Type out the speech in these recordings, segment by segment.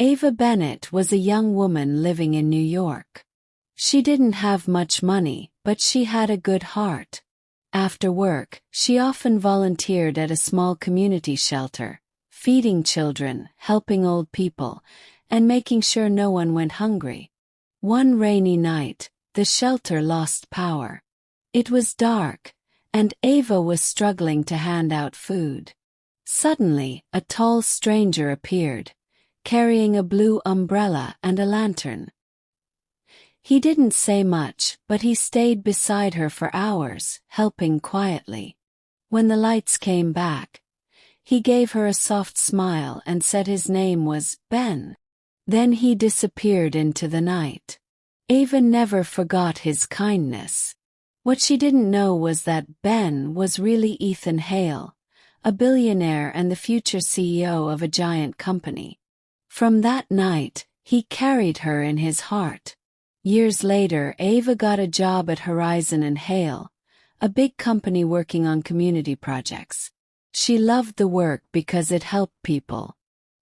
Ava Bennett was a young woman living in New York. She didn't have much money, but she had a good heart. After work, she often volunteered at a small community shelter, feeding children, helping old people, and making sure no one went hungry. One rainy night, the shelter lost power. It was dark, and Ava was struggling to hand out food. Suddenly, a tall stranger appeared, carrying a blue umbrella and a lantern. He didn't say much, but he stayed beside her for hours, helping quietly. When the lights came back, he gave her a soft smile and said his name was Ben. Then he disappeared into the night. Ava never forgot his kindness. What she didn't know was that Ben was really Ethan Hale, a billionaire and the future CEO of a giant company. From that night, he carried her in his heart. Years later, Ava got a job at Horizon and Hale, a big company working on community projects. She loved the work because it helped people.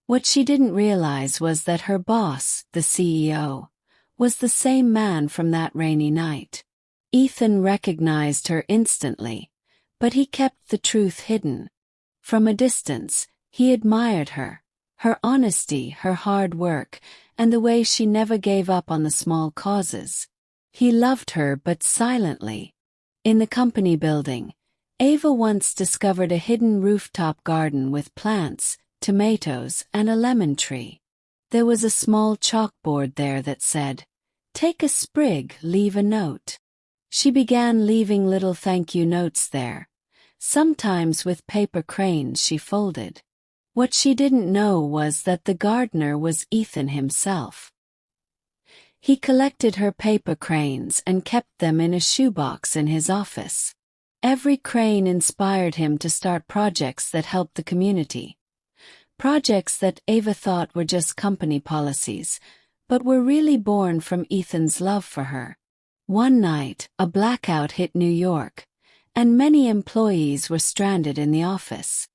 What she didn't realize was that her boss, the CEO, was the same man from that rainy night. Ethan recognized her instantly, but he kept the truth hidden. From a distance, he admired her honesty, her hard work, and the way she never gave up on the small causes. He loved her but silently. In the company building, Ava once discovered a hidden rooftop garden with plants, tomatoes, and a lemon tree. There was a small chalkboard there that said, "Take a sprig, leave a note." She began leaving little thank you notes there, sometimes with paper cranes she folded. What she didn't know was that the gardener was Ethan himself. He collected her paper cranes and kept them in a shoebox in his office. Every crane inspired him to start projects that helped the community. Projects that Ava thought were just company policies, but were really born from Ethan's love for her. One night, a blackout hit New York, and many employees were stranded in the office.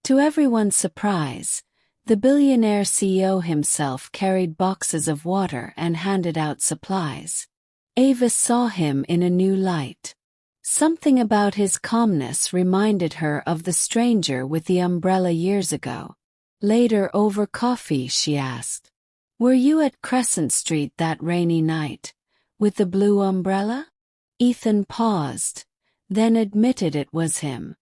To everyone's surprise, the billionaire CEO himself carried boxes of water and handed out supplies. Ava saw him in a new light. Something about his calmness reminded her of the stranger with the umbrella years ago. Later, over coffee, she asked, "Were you at Crescent Street that rainy night, with the blue umbrella?" Ethan paused, then admitted it was him.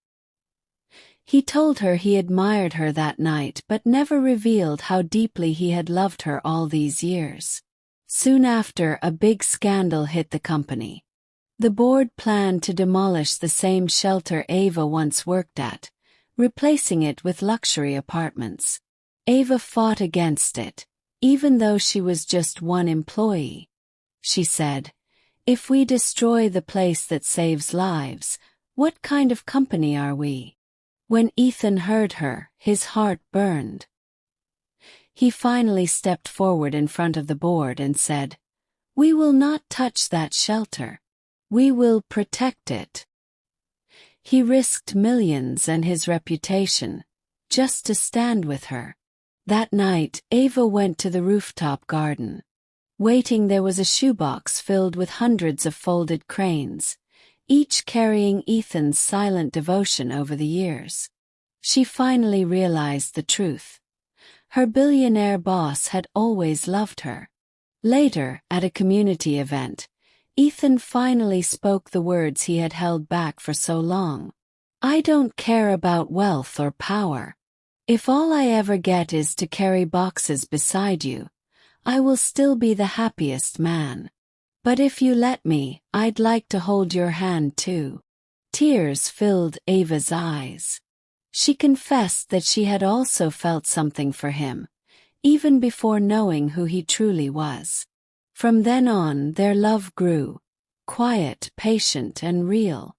He told her he admired her that night but never revealed how deeply he had loved her all these years. Soon after, a big scandal hit the company. The board planned to demolish the same shelter Ava once worked at, replacing it with luxury apartments. Ava fought against it, even though she was just one employee. She said, "If we destroy the place that saves lives, what kind of company are we?" When Ethan heard her, his heart burned. He finally stepped forward in front of the board and said, "We will not touch that shelter. We will protect it." He risked millions and his reputation, just to stand with her. That night, Ava went to the rooftop garden. Waiting there was a shoebox filled with hundreds of folded cranes, each carrying Ethan's silent devotion over the years. She finally realized the truth. Her billionaire boss had always loved her. Later, at a community event, Ethan finally spoke the words he had held back for so long. "I don't care about wealth or power. If all I ever get is to carry boxes beside you, I will still be the happiest man. But if you let me, I'd like to hold your hand too." Tears filled Ava's eyes. She confessed that she had also felt something for him, even before knowing who he truly was. From then on, their love grew, quiet, patient, and real.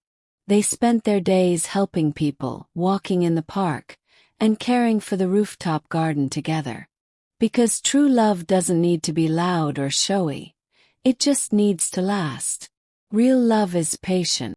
They spent their days helping people, walking in the park, and caring for the rooftop garden together. Because true love doesn't need to be loud or showy. It just needs to last. Real love is patient.